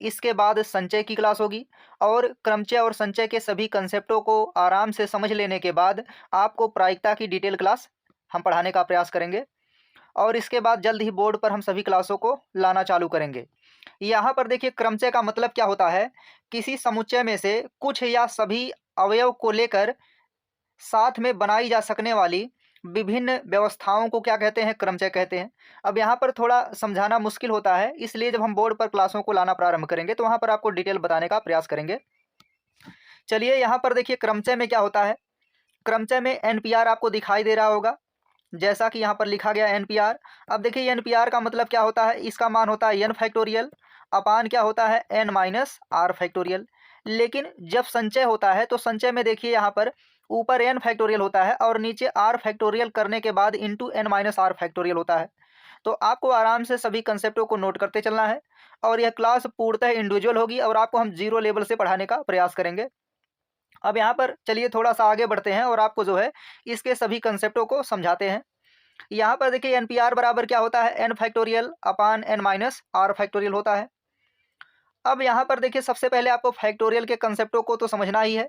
इसके बाद संचय की क्लास होगी और क्रमचय और संचय के सभी कंसेप्टों को आराम से समझ लेने के बाद आपको प्रायिकता की डिटेल क्लास हम पढ़ाने का प्रयास करेंगे और इसके बाद जल्द ही बोर्ड पर हम सभी क्लासों को लाना चालू करेंगे। यहाँ पर देखिए क्रमचय का मतलब क्या होता है, किसी समुच्चय में से कुछ या सभी अवयव को लेकर साथ में बनाई जा सकने वाली विभिन्न व्यवस्थाओं को क्या कहते हैं, क्रमचय कहते हैं। अब यहाँ पर थोड़ा समझाना मुश्किल होता है, इसलिए जब हम बोर्ड पर क्लासों को लाना प्रारंभ करेंगे तो वहाँ पर आपको डिटेल बताने का प्रयास करेंगे। चलिए यहाँ पर देखिए क्रमचय में क्या होता है। क्रमचय में एनपीआर आपको दिखाई दे रहा होगा, जैसा कि यहाँ पर लिखा गया एनपीआर। अब देखिए एनपीआर का मतलब क्या होता है, इसका मान होता है एन फैक्टोरियल अपान क्या होता है, एन माइनस आर फैक्टोरियल। लेकिन जब संचय होता है तो संचय में देखिए यहाँ पर ऊपर एन फैक्टोरियल होता है और नीचे आर फैक्टोरियल करने के बाद into N minus R factorial होता है। तो आपको आराम से सभी कंसेप्टों को नोट करते चलना है और यह क्लास पूर्णतः इंडिविजुअल होगी और आपको हम जीरो लेवल से पढ़ाने का प्रयास करेंगे। अब यहाँ पर चलिए थोड़ा सा आगे बढ़ते हैं और आपको जो है इसके सभी कंसेप्टों को समझाते हैं। यहाँ पर देखिए एन पी आर बराबर क्या होता है, N factorial upon N minus R factorial होता है। अब यहाँ पर देखिए सबसे पहले आपको फैक्टोरियल के कंसेप्टों को तो समझना ही है।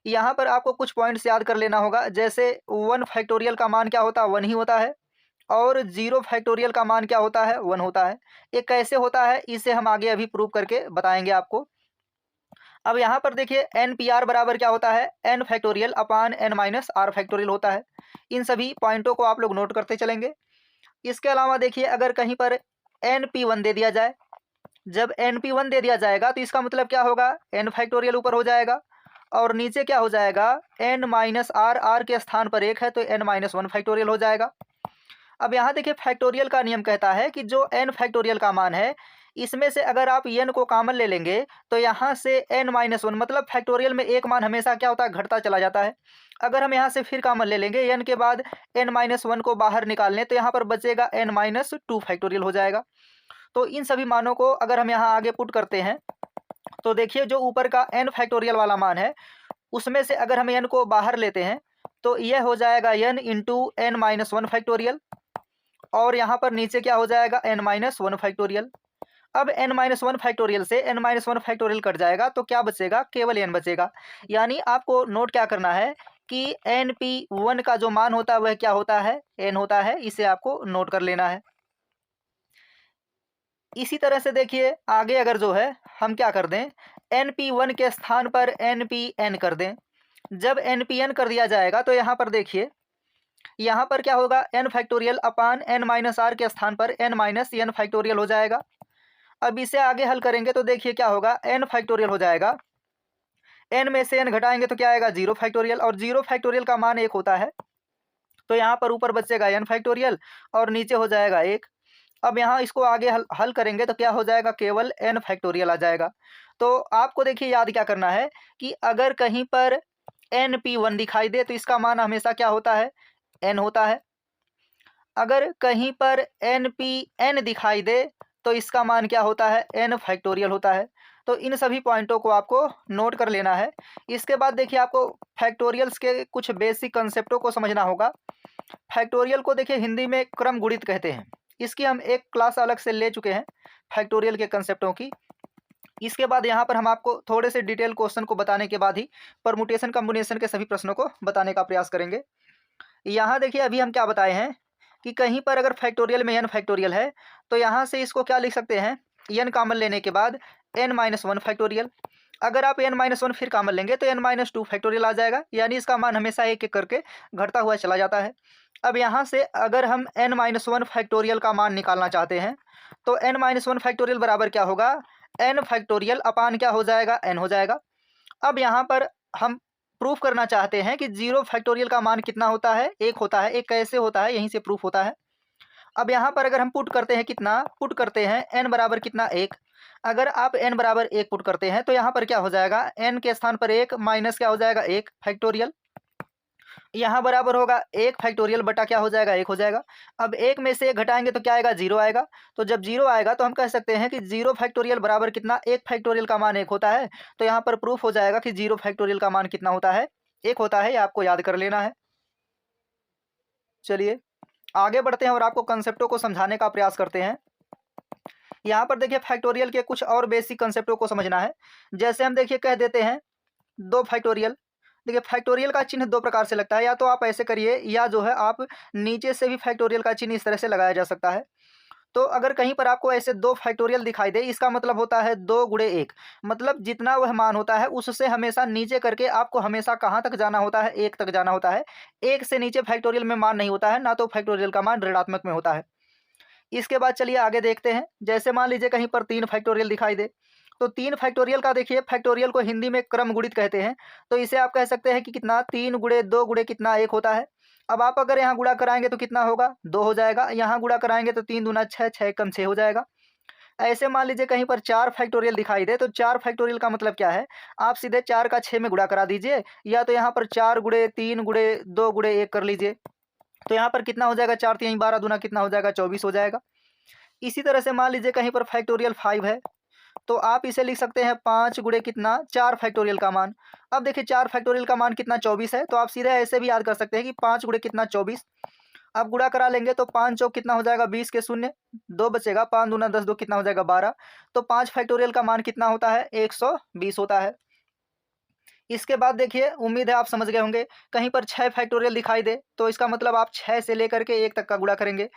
यहाँ पर आपको कुछ पॉइंट्स याद कर लेना होगा, जैसे 1 फैक्टोरियल का मान क्या होता है, 1 ही होता है और 0 फैक्टोरियल का मान क्या होता है, 1 होता है। ये कैसे होता है इसे हम आगे अभी प्रूव करके बताएंगे आपको। अब यहाँ पर देखिए एन पी आर बराबर क्या होता है, N factorial upon N minus R factorial होता है। इन सभी पॉइंटों को आप लोग नोट करते चलेंगे। इसके अलावा देखिए अगर कहीं पर एन पी वन दे दिया जाए, जब एन पी वन दे दिया जाएगा तो इसका मतलब क्या होगा, एन फैक्टोरियल ऊपर हो जाएगा और नीचे क्या हो जाएगा, एन माइनस आर, आर के स्थान पर 1 है तो एन माइनस वन फैक्टोरियल हो जाएगा। अब यहाँ देखिए फैक्टोरियल का नियम कहता है कि जो एन फैक्टोरियल का मान है इसमें से अगर आप एन को कॉमन ले लेंगे तो यहाँ से एन माइनस वन, मतलब फैक्टोरियल में एक मान हमेशा क्या होता है, घटता चला जाता है। अगर हम यहाँ से फिर कॉमन ले लेंगे एन के बाद एन माइनस वन को बाहर निकाल लें तो यहाँ पर बचेगा एन माइनस टू फैक्टोरियल हो जाएगा। तो इन सभी मानों को अगर हम यहाँ आगे पुट करते हैं तो देखिए जो ऊपर का एन फैक्टोरियल वाला मान है उसमें से अगर हम एन को बाहर लेते हैं तो यह हो जाएगा n into N minus one factorial और यहाँ पर नीचे क्या हो जाएगा, एन माइनस वन फैक्टोरियल। अब एन माइनस वन फैक्टोरियल से n minus one factorial cut जाएगा तो क्या बचेगा, केवल एन बचेगा। यानी आपको नोट क्या करना है कि एन पी वन का जो मान होता है वह क्या होता है, एन होता है। इसे आपको नोट कर लेना है। इसी तरह से देखिए आगे अगर जो है हम क्या कर दें, एन पी वन के स्थान पर एन पी एन कर दें। जब एन पी एन कर दिया जाएगा तो यहाँ पर देखिए यहाँ पर क्या होगा, n factorial upon N minus r के स्थान पर एन माइनस एन फैक्टोरियल हो जाएगा। अब इसे आगे हल करेंगे तो देखिए क्या होगा, एन फैक्टोरियल हो जाएगा, एन में से एन घटाएंगे तो क्या आएगा, 0 फैक्टोरियल और 0 फैक्टोरियल का मान 1 होता है। तो यहाँ पर ऊपर बचेगा एन फैक्टोरियल और नीचे हो जाएगा 1। अब यहाँ इसको आगे हल करेंगे तो क्या हो जाएगा, केवल एन फैक्टोरियल आ जाएगा। तो आपको देखिए याद क्या करना है कि अगर कहीं पर एन पी वन दिखाई दे तो इसका मान हमेशा क्या होता है, एन होता है। अगर कहीं पर एन पी एन दिखाई दे तो इसका मान क्या होता है, एन फैक्टोरियल होता है। तो इन सभी पॉइंटों को आपको नोट कर लेना है। इसके बाद देखिए आपको फैक्टोरियल्स के कुछ बेसिक कंसेप्टों को समझना होगा। फैक्टोरियल को देखिए हिंदी में क्रम गुणित कहते हैं। इसकी हम एक क्लास अलग से ले चुके हैं फैक्टोरियल के कंसेप्टों की। इसके बाद यहाँ पर हम आपको थोड़े से डिटेल क्वेश्चन को बताने के बाद ही परमुटेशन कम्बिनेशन के सभी प्रश्नों को बताने का प्रयास करेंगे। यहाँ देखिए अभी हम क्या बताए हैं कि कहीं पर अगर फैक्टोरियल में एन फैक्टोरियल है तो यहाँ से इसको क्या लिख सकते हैं, एन कॉमन लेने के बाद एन माइनस वन फैक्टोरियल। अगर आप एन माइनस वन फिर कॉमन लेंगे तो एन माइनस टू फैक्टोरियल आ जाएगा। यानी इसका मान हमेशा एक एक करके घटता हुआ चला जाता है। अब यहाँ से अगर हम एन माइनस वन फैक्टोरियल का मान निकालना चाहते हैं तो एन माइनस वन फैक्टोरियल बराबर क्या होगा, एन फैक्टोरियल अपान क्या हो जाएगा, एन हो जाएगा। अब यहाँ पर हम प्रूफ करना चाहते हैं कि 0 फैक्टोरियल का मान कितना होता है, 1 होता है। एक कैसे होता है, यहीं से प्रूफ होता है। अब यहाँ पर अगर हम पुट करते हैं, कितना पुट करते हैं, n बराबर कितना 1। अगर आप n बराबर 1 पुट करते हैं तो यहाँ पर क्या हो जाएगा, n के स्थान पर 1 माइनस क्या हो जाएगा, 1 फैक्टोरियल। यहाँ बराबर होगा 1 फैक्टोरियल बटा क्या हो जाएगा, 1 हो जाएगा। अब 1 में से 1 घटाएंगे तो क्या आएगा, 0 आएगा। तो जब 0 आएगा तो हम कह सकते हैं कि 0 फैक्टोरियल बराबर कितना, 1 फैक्टोरियल का मान 1 होता है। तो यहाँ पर प्रूफ हो जाएगा कि 0 फैक्टोरियल का मान कितना होता है, 1 होता है। ये आपको याद कर लेना है। चलिए आगे बढ़ते हैं और आपको कंसेप्टों को समझाने का प्रयास करते हैं। यहाँ पर देखिए फैक्टोरियल के कुछ और बेसिक कंसेप्टों को समझना है। जैसे हम देखिए कह देते हैं 2 फैक्टोरियल। देखिए फैक्टोरियल का चिन्ह 2 प्रकार से लगता है, या तो आप ऐसे करिए या जो है आप नीचे से भी फैक्टोरियल का चिन्ह इस तरह से लगाया जा सकता है। तो अगर कहीं पर आपको ऐसे 2 फैक्टोरियल दिखाई दे, इसका मतलब होता है 2 गुणे 1, मतलब जितना वह मान होता है उससे हमेशा नीचे करके आपको हमेशा कहाँ तक जाना होता है, 1 तक जाना होता है। 1 से नीचे फैक्टोरियल में मान नहीं होता है, ना तो फैक्टोरियल का मान ऋणात्मक में होता है। इसके बाद चलिए आगे देखते हैं। जैसे मान लीजिए कहीं पर 3 फैक्टोरियल दिखाई दे, तो 3 फैक्टोरियल का देखिए फैक्टोरियल को हिंदी में क्रम गुणित कहते हैं। तो इसे आप कह सकते हैं कि कितना 3 गुणे 2 गुणे कितना 1 होता है। अब आप अगर यहाँ गुणा कराएंगे तो कितना होगा, 2 हो जाएगा। यहाँ गुणा कराएंगे तो 3 दूना 6, 6 कम 6 हो जाएगा। ऐसे मान लीजिए कहीं पर 4 फैक्टोरियल दिखाई दे, तो 4 फैक्टोरियल का मतलब क्या है, आप सीधे 4 का 6 में गुणा करा दीजिए, या तो यहाँ पर 4 गुणे 3 गुणे 2 गुणे 1 कर लीजिए। तो यहाँ पर कितना हो जाएगा, 4 3 12 दूना कितना हो जाएगा, 24 हो जाएगा। इसी तरह से मान लीजिए कहीं पर फैक्टोरियल 5 है, तो आप इसे लिख सकते हैं 5 गुणे कितना 4 फैक्टोरियल का मान। अब देखिए 4 फैक्टोरियल का मान कितना 24 है, तो आप सीधे ऐसे भी याद कर सकते हैं कि 5 गुणे कितना 24। अब गुणा करा लेंगे तो 5 चौक कितना हो जाएगा 20 के शून्य, 2 बचेगा, 5 दूना 10, 2 कितना हो जाएगा 12। तो 5 फैक्टोरियल का मान कितना होता है, 120 होता है। इसके बाद देखिए उम्मीद है आप समझ गए होंगे। कहीं पर 6 फैक्टोरियल दिखाई दे, तो इसका मतलब आप 6 से लेकर के 1 तक का गुणा करेंगे।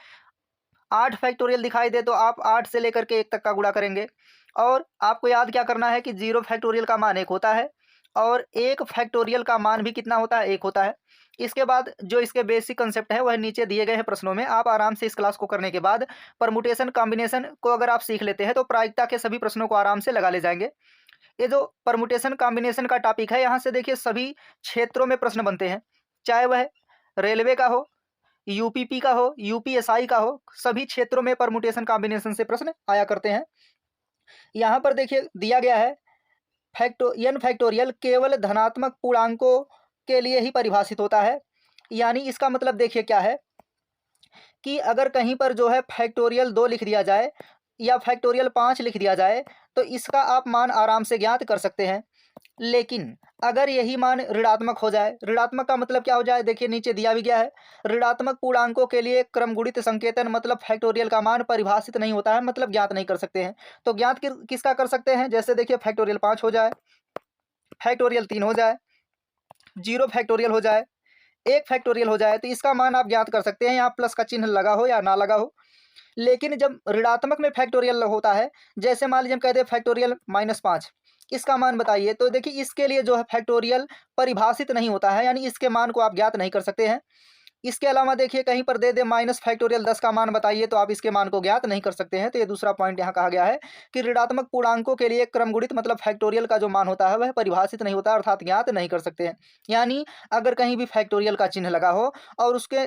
8 फैक्टोरियल दिखाई दे, तो आप 8 से लेकर के 1 तक का गुणा करेंगे। और आपको याद क्या करना है कि 0 फैक्टोरियल का मान 1 होता है, और 1 फैक्टोरियल का मान भी कितना होता है, 1 होता है। इसके बाद जो इसके बेसिक कंसेप्ट है वह नीचे दिए गए हैं प्रश्नों में। आप आराम से इस क्लास को करने के बाद परमुटेशन कॉम्बिनेशन को अगर आप सीख लेते हैं, तो प्रायिकता के सभी प्रश्नों को आराम से लगा ले जाएंगे। ये जो परमुटेशन कॉम्बिनेशन का टॉपिक है, यहाँ से देखिए सभी क्षेत्रों में प्रश्न बनते हैं, चाहे वह रेलवे का हो, यूपीपी का हो, यूपीएसआई का हो, सभी क्षेत्रों में परमुटेशन कॉम्बिनेशन से प्रश्न आया करते हैं। यहाँ पर देखिए दिया गया है एन फैक्टोरियल केवल धनात्मक पूर्णांकों के लिए ही परिभाषित होता है। यानी इसका मतलब देखिए क्या है कि अगर कहीं पर जो है फैक्टोरियल 2 लिख दिया जाए या फैक्टोरियल 5 लिख दिया जाए, तो इसका आप मान आराम से ज्ञात कर सकते हैं। लेकिन अगर यही मान ऋणात्मक हो जाए, ऋणात्मक का मतलब क्या हो जाए, देखिए नीचे दिया भी गया है। ऋणात्मक पूर्णांकों के लिए क्रमगुणित संकेतन मतलब फैक्टोरियल का मान परिभाषित नहीं होता है, मतलब ज्ञात नहीं कर सकते हैं। तो ज्ञात किसका कर सकते हैं, जैसे देखिए फैक्टोरियल 5 हो जाए, फैक्टोरियल 3 हो जाए, 0 फैक्टोरियल हो जाए, 1 फैक्टोरियल हो जाए, तो इसका मान आप ज्ञात कर सकते हैं, यहाँ प्लस का चिन्ह लगा हो या ना लगा हो। लेकिन जब ऋणात्मक में फैक्टोरियल होता है, जैसे मान लीजिए हम कहते हैं फैक्टोरियल -5, इसका मान बताइए, तो देखिए इसके लिए जो है फैक्टोरियल परिभाषित नहीं होता है, यानी इसके मान को आप ज्ञात नहीं कर सकते हैं। इसके अलावा देखिए कहीं पर दे दे माइनस फैक्टोरियल 10 का मान बताइए, तो आप इसके मान को ज्ञात नहीं कर सकते हैं। तो ये दूसरा पॉइंट यहाँ कहा गया है कि ऋणात्मक पूर्णांकों के लिए क्रमगुणित मतलब फैक्टोरियल का जो मान होता है वह परिभाषित नहीं होता, अर्थात ज्ञात नहीं कर सकते हैं। यानी अगर कहीं भी फैक्टोरियल का चिन्ह लगा हो और उसके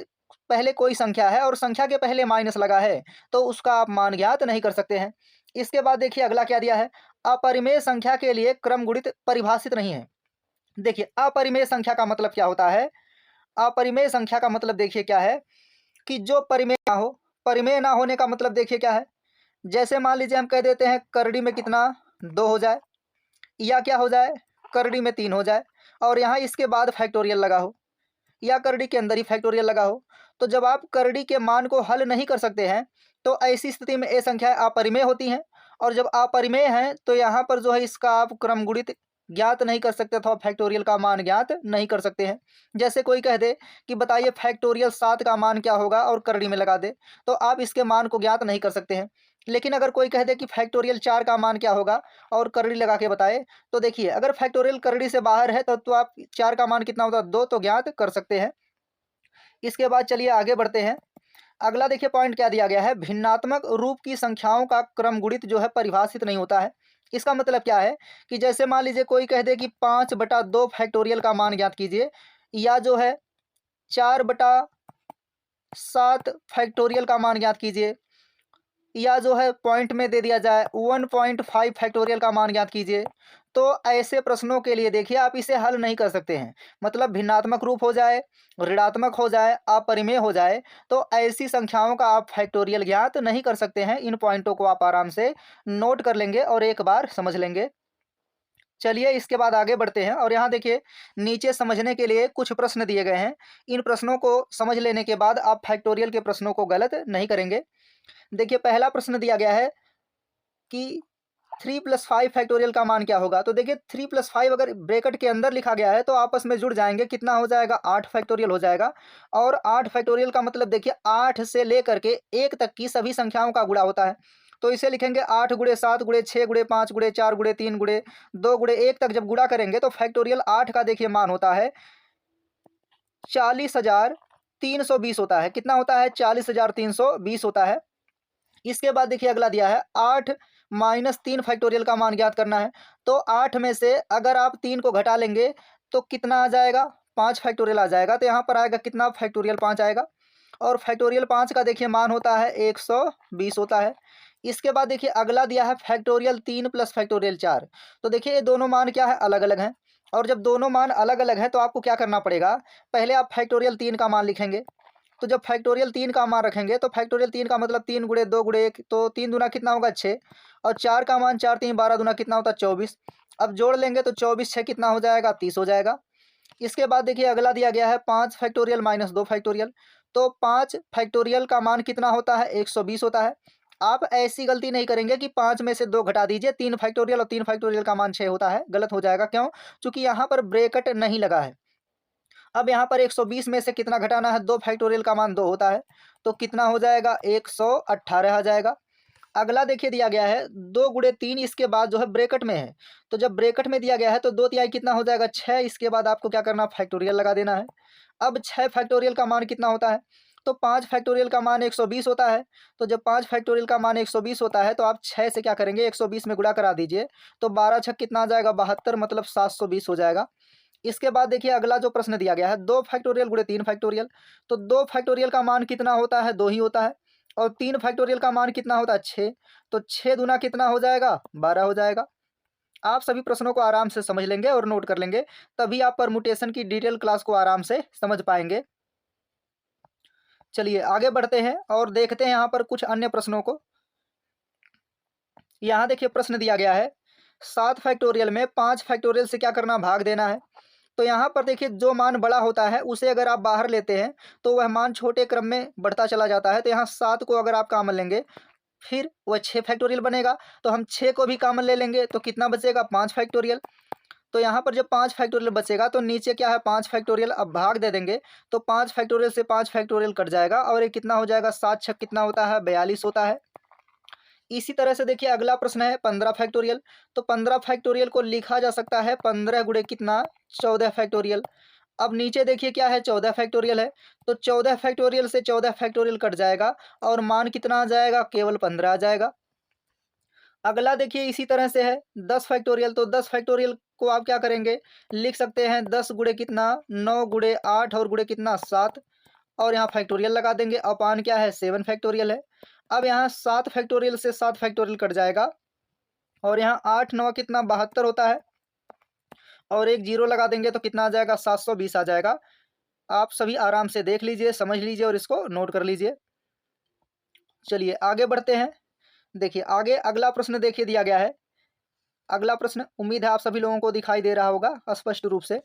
पहले कोई संख्या है और संख्या के पहले माइनस लगा है, तो उसका आप मान ज्ञात नहीं कर सकते हैं। इसके बाद देखिए अगला क्या दिया है, अपरिमेय संख्या के लिए क्रमगुणित परिभाषित नहीं है। देखिए अपरिमेय संख्या का मतलब क्या होता है, अपरिमेय संख्या का मतलब देखिए क्या है कि जो परिमेय ना हो। परिमेय ना होने का मतलब देखिए क्या है, जैसे मान लीजिए हम कह देते हैं करड़ी में कितना 2 हो जाए, या क्या हो जाए करड़ी में 3 हो जाए, और यहाँ इसके बाद फैक्टोरियल लगा हो, या करड़ी के अंदर ही फैक्टोरियल लगा हो। तो जब आप करड़ी के मान को हल नहीं कर सकते हैं, तो ऐसी स्थिति में ये संख्याएं अपरिमेय होती हैं। और जब अपरिमेय हैं, तो यहाँ पर जो है इसका आप क्रमगुणित ज्ञात नहीं कर सकते अथवा फैक्टोरियल का मान ज्ञात नहीं कर सकते हैं। जैसे कोई कह दे कि बताइए फैक्टोरियल 7 का मान क्या होगा और करड़ी में लगा दे, तो आप इसके मान को ज्ञात नहीं कर सकते हैं। लेकिन अगर कोई कह दे कि फैक्टोरियल 4 का मान क्या होगा और करड़ी लगा के बताए, तो देखिए अगर फैक्टोरियल करड़ी से बाहर है, तो आप 4 का मान कितना होता है 2, तो ज्ञात कर सकते हैं। इसके बाद चलिए आगे बढ़ते हैं। अगला देखिए पॉइंट क्या दिया गया है, भिन्नात्मक रूप की संख्याओं का क्रमगुणित जो है परिभाषित नहीं होता है। इसका मतलब क्या है कि जैसे मान लीजिए कोई कह दे कि 5/2 फैक्टोरियल का मान ज्ञात कीजिए, या जो है 4/7 फैक्टोरियल का मान ज्ञात कीजिए, या जो है पॉइंट में दे दिया जाए 1.5 फैक्टोरियल का मान ज्ञात कीजिए। तो ऐसे प्रश्नों के लिए देखिए आप इसे हल नहीं कर सकते हैं, मतलब भिन्नात्मक रूप हो जाए, ऋणात्मक हो जाए, अपरिमेय हो जाए, तो ऐसी संख्याओं का आप फैक्टोरियल ज्ञात नहीं कर सकते हैं। इन पॉइंटों को आप आराम से नोट कर लेंगे और एक बार समझ लेंगे। चलिए इसके बाद आगे बढ़ते हैं, और यहाँ देखिए नीचे समझने के लिए कुछ प्रश्न दिए गए हैं। इन प्रश्नों को समझ लेने के बाद आप फैक्टोरियल के प्रश्नों को गलत नहीं करेंगे। देखिए पहला प्रश्न दिया गया है, कि 3+5 फैक्टोरियल का मान क्या होगा। तो देखिए 3+5 अगर ब्रैकेट के अंदर लिखा गया है तो आपस में जुड़ जाएंगे, कितना हो जाएगा 8 फैक्टोरियल हो जाएगा। और 8 फैक्टोरियल का मतलब देखिए 8 से लेकर के 1 तक की सभी संख्याओं का गुणा होता है। तो इसे लिखेंगे 8 गुणे 7 गुणे 6 गुणे 5 गुणे 4 गुणे 3 गुणे 2 गुणे 1 तक जब गुणा करेंगे तो फैक्टोरियल 8 का देखिए मान होता है 40,320 होता है। कितना होता है 40,320 होता है। इसके बाद देखिए अगला दिया है 8 माइनस 3 फैक्टोरियल का मान ज्ञात करना है। तो 8 में से अगर आप 3 को घटा लेंगे तो कितना आ जाएगा 5 फैक्टोरियल आ जाएगा। तो यहाँ पर आएगा कितना फैक्टोरियल 5 आएगा। और फैक्टोरियल 5 का देखिए मान होता है 120 होता है। इसके बाद देखिए अगला दिया है फैक्टोरियल 3 प्लस फैक्टोरियल 4। तो देखिए ये दोनों मान क्या है अलग अलग हैं। और जब दोनों मान अलग अलग हैं तो आपको क्या करना पड़ेगा, पहले आप फैक्टोरियल 3 का मान लिखेंगे। तो जब फैक्टोरियल 3 का मान रखेंगे तो फैक्टोरियल 3 का मतलब 3 गुणे 2 गुणे 1, तो 3 दूना कितना होगा 6। और 4 का मान 4 3 12 दूना कितना होता है 24। अब जोड़ लेंगे तो 24 6 कितना हो जाएगा 30 हो जाएगा। इसके बाद देखिए अगला दिया गया है 5 फैक्टोरियल माइनस 2 फैक्टोरियल। तो 5 फैक्टोरियल का मान कितना होता है 120 होता है। आप ऐसी गलती नहीं करेंगे कि 5 में से 2 घटा दीजिए 3 फैक्टोरियल और 3 फैक्टोरियल का मान 6 होता है, गलत हो जाएगा। क्यों? चूंकि यहाँ पर ब्रैकेट नहीं लगा है। अब यहाँ पर 120 में से कितना घटाना है 2 फैक्टोरियल का मान 2 होता है। तो कितना हो जाएगा 118 आ जाएगा। अगला देखिए दिया गया है 2 गुणे 3, इसके बाद जो है ब्रैकेट में है। तो जब ब्रैकेट में दिया गया है तो 2 तिहाई कितना हो जाएगा 6। इसके बाद आपको क्या करना फैक्टोरियल लगा देना है। अब 6 फैक्टोरियल का मान कितना होता है, तो 5 फैक्टोरियल का मान 120 होता है। तो जब 5 फैक्टोरियल का मान 120 होता है तो आप 6 से क्या करेंगे 120 में गुणा करा दीजिए। तो 12 छक कितना आ जाएगा 72, मतलब 720 हो जाएगा। इसके बाद देखिए अगला जो प्रश्न दिया गया है 2 फैक्टोरियल गुणे 3 फैक्टोरियल। तो 2 फैक्टोरियल का मान कितना होता है 2 ही होता है। और 3 फैक्टोरियल का मान कितना होता है 6। तो 6 दूना कितना हो जाएगा 12 हो जाएगा। आप सभी प्रश्नों को आराम से समझ लेंगे और नोट कर लेंगे, तभी आप परमुटेशन की डिटेल क्लास को आराम से समझ पाएंगे। चलिए आगे बढ़ते हैं और देखते हैं यहाँ पर कुछ अन्य प्रश्नों को। यहाँ देखिए प्रश्न दिया गया है 7 फैक्टोरियल में 5 फैक्टोरियल से क्या करना भाग देना है। तो यहाँ पर देखिए जो मान बड़ा होता है उसे अगर आप बाहर लेते हैं तो वह मान छोटे क्रम में बढ़ता चला जाता है। तो यहाँ 7 को अगर आप कॉमन लेंगे फिर वह 6 फैक्टोरियल बनेगा। तो हम 6 को भी कॉमन ले लेंगे तो कितना बचेगा 5 फैक्टोरियल। तो यहाँ पर जब 5 फैक्टोरियल बचेगा तो नीचे क्या है 5 फैक्टोरियल, अब भाग दे देंगे तो 5 फैक्टोरियल से 5 फैक्टोरियल कट जाएगा और ये कितना हो जाएगा 7 छक कितना होता है 42 होता है। इसी तरह से देखिए अगला प्रश्न है 15 फैक्टोरियल। तो 15 फैक्टोरियल को लिखा जा सकता है 15 गुणे कितना 14 फैक्टोरियल। अब नीचे देखिए क्या है 14 फैक्टोरियल है। तो 14 फैक्टोरियल से 14 फैक्टोरियल कट जाएगा और मान कितना आ जाएगा केवल 15 आ जाएगा। अगला देखिए इसी तरह से है 10 फैक्टोरियल। तो 10 फैक्टोरियल को आप क्या करेंगे लिख सकते हैं 10 गुणे कितना 9 गुणे 8 और गुणे कितना 7, और यहाँ फैक्टोरियल लगा देंगे। अपान क्या है 7 फैक्टोरियल है। अब यहाँ 7 फैक्टोरियल से 7 फैक्टोरियल कट जाएगा और यहाँ 8 9 कितना 72 होता है, और एक जीरो लगा देंगे तो कितना आ जाएगा 720 आ जाएगा। आप सभी आराम से देख लीजिए, समझ लीजिए और इसको नोट कर लीजिए। चलिए आगे बढ़ते हैं। देखिए आगे अगला प्रश्न देखिए दिया गया है। अगला प्रश्न उम्मीद है आप सभी लोगों को दिखाई दे रहा होगा स्पष्ट रूप से।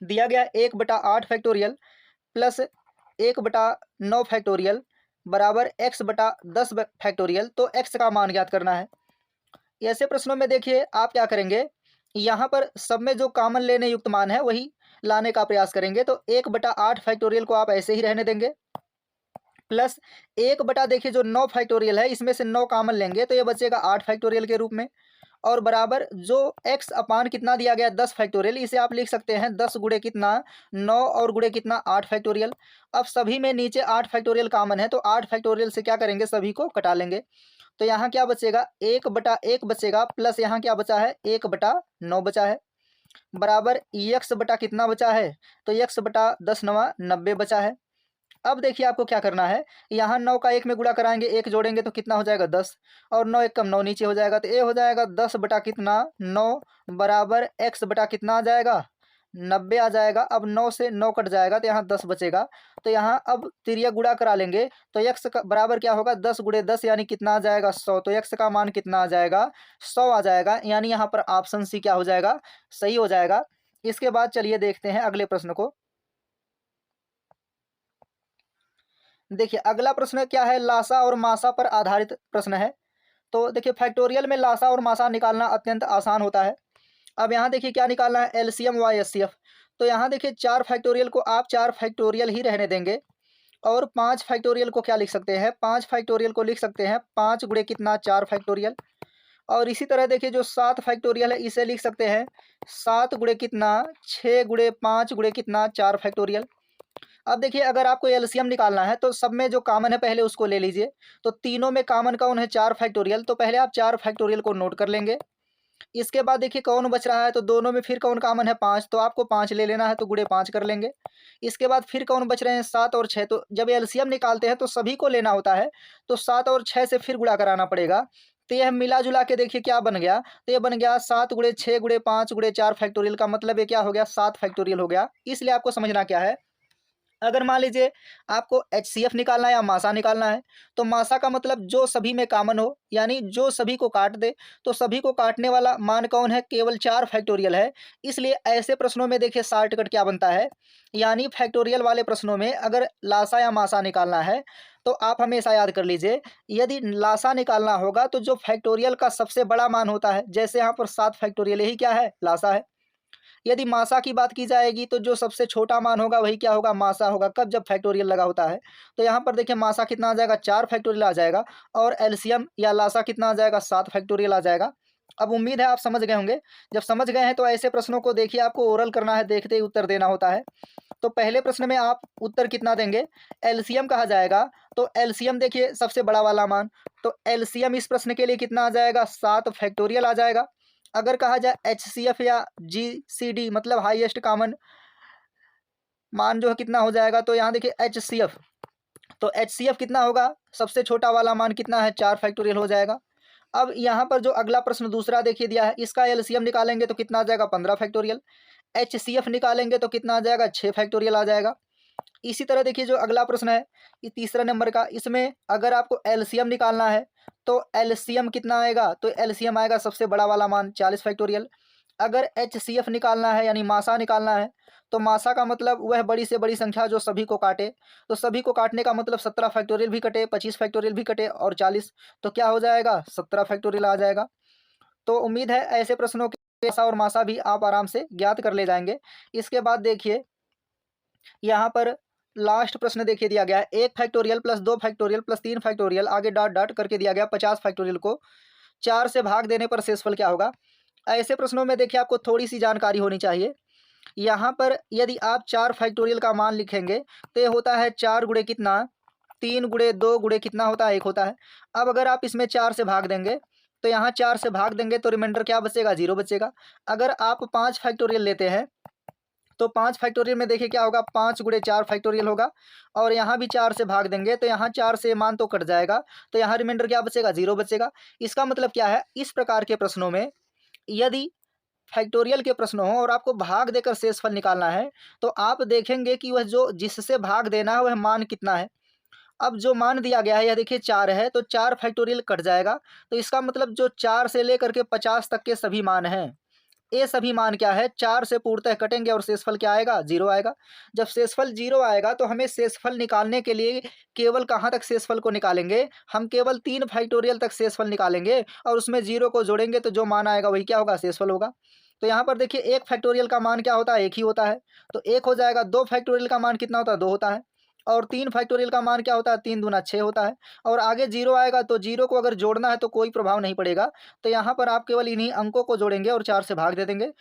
दिया गया 1/8 फैक्टोरियल प्लस 1/9 फैक्टोरियल बराबर x/10 फैक्टोरियल। तो x का मान ज्ञात करना है। ऐसे प्रश्नों में देखिए आप क्या करेंगे, यहाँ पर सब में जो कॉमन लेने युक्त मान है वही लाने का प्रयास करेंगे। तो 1/8 फैक्टोरियल को आप ऐसे ही रहने देंगे, प्लस 1 देखिए जो 9 फैक्टोरियल है इसमें से 9 कॉमन लेंगे तो ये बचेगा 8 फैक्टोरियल के रूप में। और बराबर जो x अपान कितना दिया गया 10 फैक्टोरियल, इसे आप लिख सकते हैं 10 गुणे कितना 9 और गुणे कितना 8 फैक्टोरियल। अब सभी में नीचे 8 फैक्टोरियल कॉमन है तो 8 फैक्टोरियल से क्या करेंगे सभी को कटा लेंगे। तो यहाँ क्या बचेगा 1/1 बचेगा, प्लस यहाँ क्या बचा है 1/9 बचा है, बराबर x बटा कितना बचा है, तो x/10 9 90 बचा है। अब देखिए आपको क्या करना है, यहाँ 9 का 1 में गुणा कराएंगे, 1 जोड़ेंगे तो कितना हो जाएगा 10, और 9 1 कम 9 नीचे हो जाएगा तो ये हो जाएगा 10 बटा कितना 9 बराबर x बटा कितना आ जाएगा 90 आ जाएगा। अब 9 से 9 कट जाएगा तो यहाँ 10 बचेगा। तो यहाँ अब तिर्यक गुणा करा लेंगे तो x का बराबर क्या होगा 10 गुणे 10 यानी कितना आ जाएगा 100। तो x का मान कितना आ जाएगा 100 आ जाएगा, यानी यहाँ पर ऑप्शन सी क्या हो जाएगा सही हो जाएगा। इसके बाद चलिए देखते हैं अगले प्रश्न को। देखिए अगला प्रश्न क्या है, लासा और मासा पर आधारित प्रश्न है। तो देखिए फैक्टोरियल में लासा और मासा निकालना अत्यंत आसान होता है। अब यहाँ देखिए क्या निकालना है, एलसीएम व एचसीएफ। तो यहाँ देखिए 4 फैक्टोरियल को आप 4 फैक्टोरियल ही रहने देंगे और 5 फैक्टोरियल को क्या लिख सकते हैं, 5 फैक्टोरियल को लिख सकते हैं 5 गुणे कितना 4 फैक्टोरियल। और इसी तरह देखिए जो 7 फैक्टोरियल है इसे लिख सकते हैं 7 गुणे कितना 6 गुणे 5 गुणे कितना 4 फैक्टोरियल। अब देखिए अगर आपको एलसीएम निकालना है तो सब में जो कॉमन है पहले उसको ले लीजिए। तो तीनों में कॉमन कौन है, 4 फैक्टोरियल, तो पहले आप 4 फैक्टोरियल को नोट कर लेंगे। इसके बाद देखिए कौन बच रहा है, तो दोनों में फिर कौन कॉमन है 5, तो आपको 5 ले लेना है, तो गुणे 5 कर लेंगे। इसके बाद फिर कौन बच रहे हैं 7 और 6, तो जब एलसीएम निकालते हैं तो सभी को लेना होता है, तो 7 और 6 से फिर गुणा कराना पड़ेगा। तो यह मिला जुला के देखिए क्या बन गया, तो ये बन गया 7 गुणे 6 गुणे 5 गुणे 4 फैक्टोरियल, का मतलब ये क्या हो गया 7 फैक्टोरियल हो गया। इसलिए आपको समझना क्या है, अगर मान लीजिए आपको एचसीएफ निकालना है या मासा निकालना है, तो मासा का मतलब जो सभी में कॉमन हो, यानी जो सभी को काट दे। तो सभी को काटने वाला मान कौन है, केवल 4 फैक्टोरियल है। इसलिए ऐसे प्रश्नों में देखिए शॉर्टकट क्या बनता है, यानी फैक्टोरियल वाले प्रश्नों में अगर लासा या मासा निकालना है तो आप हमेशा याद कर लीजिए, यदि लासा निकालना होगा तो जो फैक्टोरियल का सबसे बड़ा मान होता है, जैसे यहाँ पर 7 फैक्टोरियल, यही क्या है, लासा है। यदि मासा की बात की जाएगी तो जो सबसे छोटा मान होगा वही क्या होगा, मासा होगा। कब, जब फैक्टोरियल लगा होता है। तो यहाँ पर देखिए मासा कितना आ जाएगा, 4 फैक्टोरियल आ जाएगा, और एलसीएम या लासा कितना आ जाएगा, 7 फैक्टोरियल आ जाएगा। अब उम्मीद है आप समझ गए होंगे। जब समझ गए हैं तो ऐसे प्रश्नों को देखिए आपको ओरल करना है, देखते ही उत्तर देना होता है। तो पहले प्रश्न में आप उत्तर कितना देंगे, एलसीएम कहा जाएगा, तो एलसीएम देखिए सबसे बड़ा वाला मान, तो एलसीएम इस प्रश्न के लिए कितना आ जाएगा, 7 फैक्टोरियल आ जाएगा। अगर कहा जाए एचसीएफ या जीसीडी मतलब हाईएस्ट कॉमन मान जो है कितना हो जाएगा, तो यहाँ देखिए एचसीएफ, तो एचसीएफ कितना होगा, सबसे छोटा वाला मान कितना है, 4 फैक्टोरियल हो जाएगा। अब यहाँ पर जो अगला प्रश्न दूसरा देखिए दिया है, इसका एलसीएम निकालेंगे तो कितना आ जाएगा, 15 फैक्टोरियल। एचसीएफ निकालेंगे तो कितना आ जाएगा, 6 फैक्टोरियल आ जाएगा। इसी तरह देखिए जो अगला प्रश्न है, ये तीसरा नंबर का, इसमें अगर आपको एलसीएम निकालना है तो एलसीएम कितना आएगा, तो एलसीएम आएगा सबसे बड़ा वाला मान 40 फैक्टोरियल। अगर एचसीएफ निकालना है यानी मासा निकालना है, तो मासा का मतलब वह बड़ी से बड़ी संख्या जो सभी को काटे। तो सभी को काटने का मतलब 17 फैक्टोरियल भी कटे, 25 फैक्टोरियल भी कटे और 40, तो क्या हो जाएगा, 17 फैक्टोरियल आ जाएगा। तो उम्मीद है ऐसे प्रश्नों के मासा और मासा भी आप आराम से ज्ञात कर ले जाएंगे। इसके बाद देखिए यहाँ पर लास्ट प्रश्न देखिए दिया गया है, 1 factorial plus 2 factorial plus 3 factorial आगे डॉट डॉट करके दिया गया 50 फैक्टोरियल को 4 से भाग देने पर शेषफल क्या होगा। ऐसे प्रश्नों में देखिए आपको थोड़ी सी जानकारी होनी चाहिए। यहाँ पर यदि आप 4 फैक्टोरियल का मान लिखेंगे तो ये होता है 4 गुणे कितना, 3 गुणे 2 गुणे कितना होता है, 1 होता है। अब अगर आप इसमें 4 से भाग देंगे तो यहाँ 4 से भाग देंगे तो रिमाइंडर क्या बचेगा, 0 बचेगा। अगर आप 5 फैक्टोरियल लेते हैं तो 5 फैक्टोरियल में देखिए क्या होगा, 5 गुणे 4 फैक्टोरियल होगा, और यहाँ भी 4 से भाग देंगे तो यहाँ 4 से मान तो कट जाएगा, तो यहाँ रिमाइंडर क्या बचेगा, 0 बचेगा। इसका मतलब क्या है, इस प्रकार के प्रश्नों में यदि फैक्टोरियल के प्रश्न हो और आपको भाग देकर शेषफल निकालना है, तो आप देखेंगे कि वह जो जिससे भाग देना है वह मान कितना है। अब जो मान दिया गया है यह देखिए 4 है, तो 4 फैक्टोरियल कट जाएगा, तो इसका मतलब जो 4 से लेकर के 50 तक के सभी मान हैं, ये सभी मान क्या है, 4 से पूर्णतः कटेंगे और शेषफल क्या आएगा, 0 आएगा। जब शेषफल 0 आएगा तो हमें शेषफल निकालने के लिए केवल कहाँ तक शेषफल को निकालेंगे, हम केवल 3 फैक्टोरियल तक शेषफल निकालेंगे और उसमें 0 को जोड़ेंगे तो जो मान आएगा वही क्या होगा, शेषफल होगा। तो यहाँ पर देखिए 1 फैक्टोरियल का मान क्या होता है, 1 ही होता है, तो 1 हो जाएगा। 2 फैक्टोरियल का मान कितना होता है, 2 होता है, और 3 फैक्टोरियल का मान क्या होता है, 3 दूना 6 होता है, और आगे 0 आएगा तो 0 को अगर जोड़ना है तो कोई प्रभाव नहीं पड़ेगा। तो यहाँ पर आप केवल इन्हीं अंकों को जोड़ेंगे और 4 से भाग दे देंगे।